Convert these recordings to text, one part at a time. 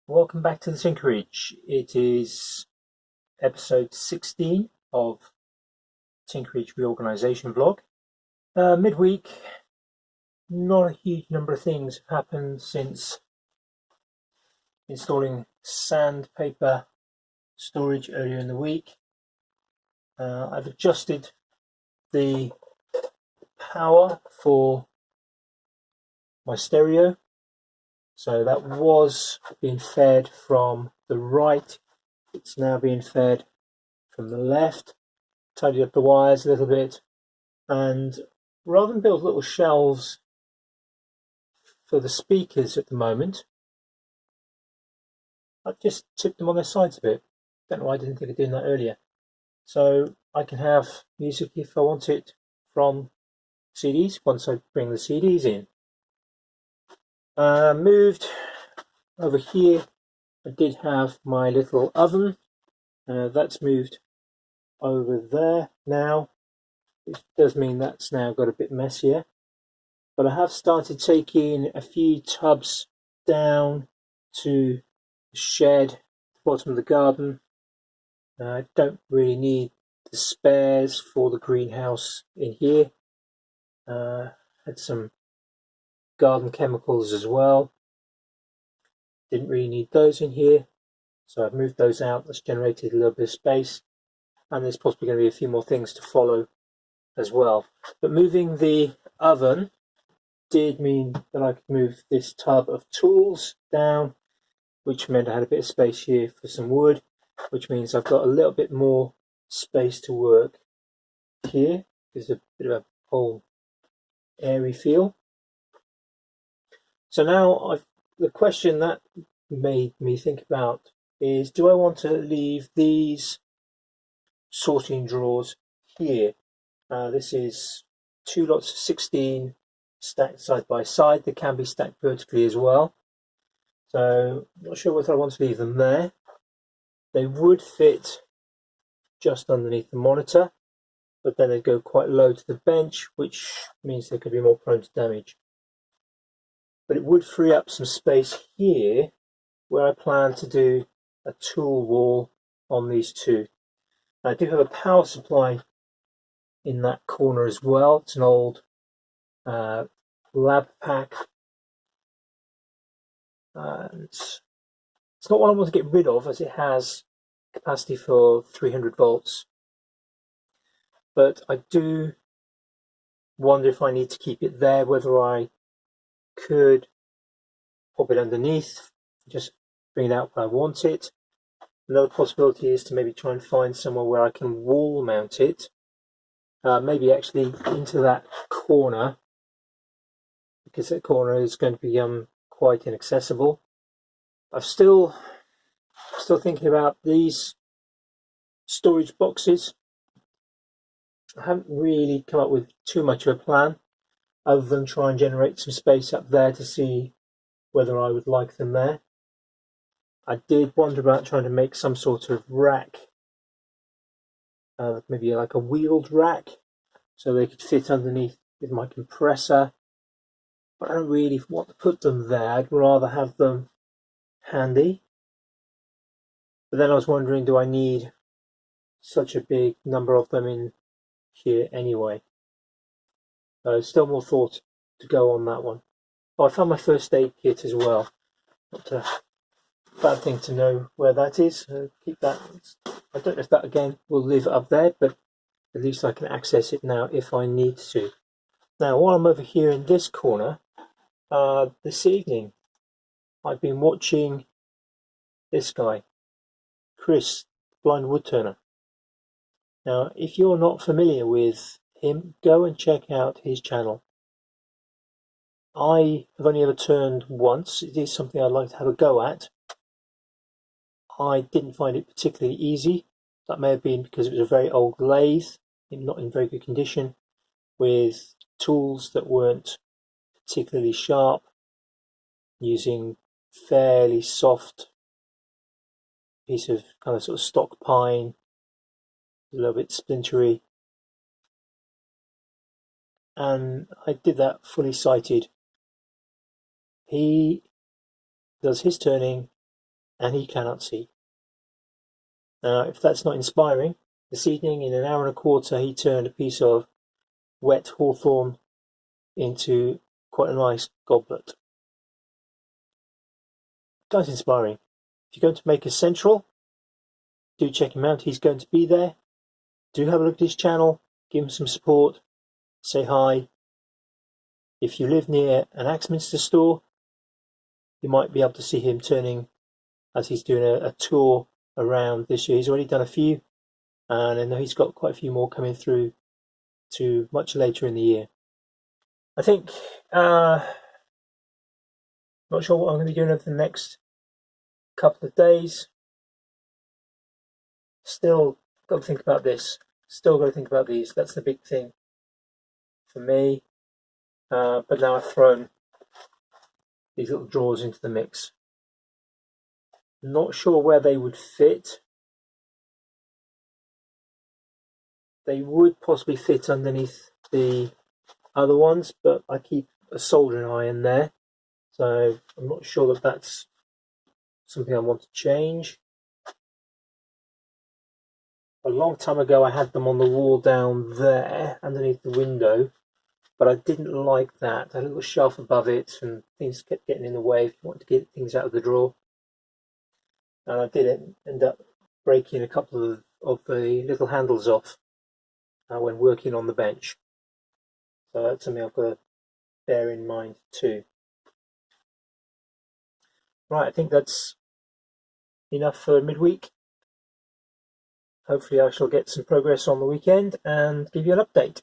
Welcome back to the Tinkerage. It is episode 16 of Tinkerage Reorganisation vlog. Midweek, not a huge number of things have happened since installing sandpaper storage earlier in the week. I've adjusted the power for my stereo. So that was being fed from the right. It's now being fed from the left. Tidied up the wires a little bit, and rather than build little shelves for the speakers at the moment, I've just tipped them on their sides a bit. Don't know why I didn't think of doing that earlier. So I can have music if I want it from CDs once I bring the CDs in. Moved over here, I did have my little oven. That's moved over there now. It does mean that's now got a bit messier. But I have started taking a few tubs down to the shed at the bottom of the garden. I don't really need the spares for the greenhouse in here. Had some garden chemicals as well. Didn't really need those in here, so I've moved those out. That's generated a little bit of space, and there's possibly going to be a few more things to follow as well. But moving the oven did mean that I could move this tub of tools down, which meant I had a bit of space here for some wood, which means I've got a little bit more space to work here. There's a bit of a whole airy feel. So now the question that made me think about is, do I want to leave these sorting drawers here? This is 2 lots of 16 stacked side by side. They can be stacked vertically as well. So I'm not sure whether I want to leave them there. They would fit just underneath the monitor, but then they'd go quite low to the bench, which means they could be more prone to damage. But it would free up some space here where I plan to do a tool wall on these two. I do have a power supply in that corner as well. It's an old lab pack. And it's not what I want to get rid of, as it has capacity for 300 volts. But I do wonder if I need to keep it there, whether I could pop it underneath, just bring it out where I want it. Another possibility is to maybe try and find somewhere where I can wall mount it, maybe actually into that corner, because that corner is going to be quite inaccessible. I'm still thinking about these storage boxes. I haven't really come up with too much of a plan, other than try and generate some space up there to see whether I would like them there. I did wonder about trying to make some sort of rack, maybe like a wheeled rack, so they could fit underneath with my compressor. But I don't really want to put them there. I'd rather have them handy. But then I was wondering, do I need such a big number of them in here anyway? Still more thought to go on that one. Oh, I found my first aid kit as well. Not a bad thing to know where that is. Keep that. I don't know if that again will live up there, but at least I can access it now if I need to. Now, while I'm over here in this corner, this evening I've been watching this guy, Chris, blind woodturner. Now, if you're not familiar with him, go and check out his channel. I have only ever turned once. It is something I'd like to have a go at. I didn't find it particularly easy. That may have been because it was a very old lathe, not in very good condition, with tools that weren't particularly sharp, using fairly soft piece of kind of sort of stock pine, a little bit splintery. And I did that fully sighted. He does his turning and he cannot see. If that's not inspiring, this evening in an hour and a quarter he turned a piece of wet hawthorn into quite a nice goblet. That's inspiring. If you're going to make a central, do check him out. He's going to be there. Do have a look at his channel, give him some support, say hi. If you live near an Axminster store, you might be able to see him turning as he's doing a tour around this year. He's already done a few, and I know he's got quite a few more coming through to much later in the year. I think, not sure what I'm going to be doing over the next couple of days. Still got to think about this. Still got to think about these. That's the big thing for me. But now I've thrown these little drawers into the mix. Not sure where they would fit. They would possibly fit underneath the other ones, but I keep a soldering iron there, so I'm not sure that that's something I want to change. A long time ago I had them on the wall down there underneath the window, but I didn't like that. I had a little shelf above it and things kept getting in the way if you wanted to get things out of the drawer. And I did end up breaking a couple of the little handles off when working on the bench. So that's something I've got to bear in mind too. Right, I think that's enough for midweek. Hopefully I shall get some progress on the weekend and give you an update.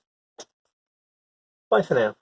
Bye for now.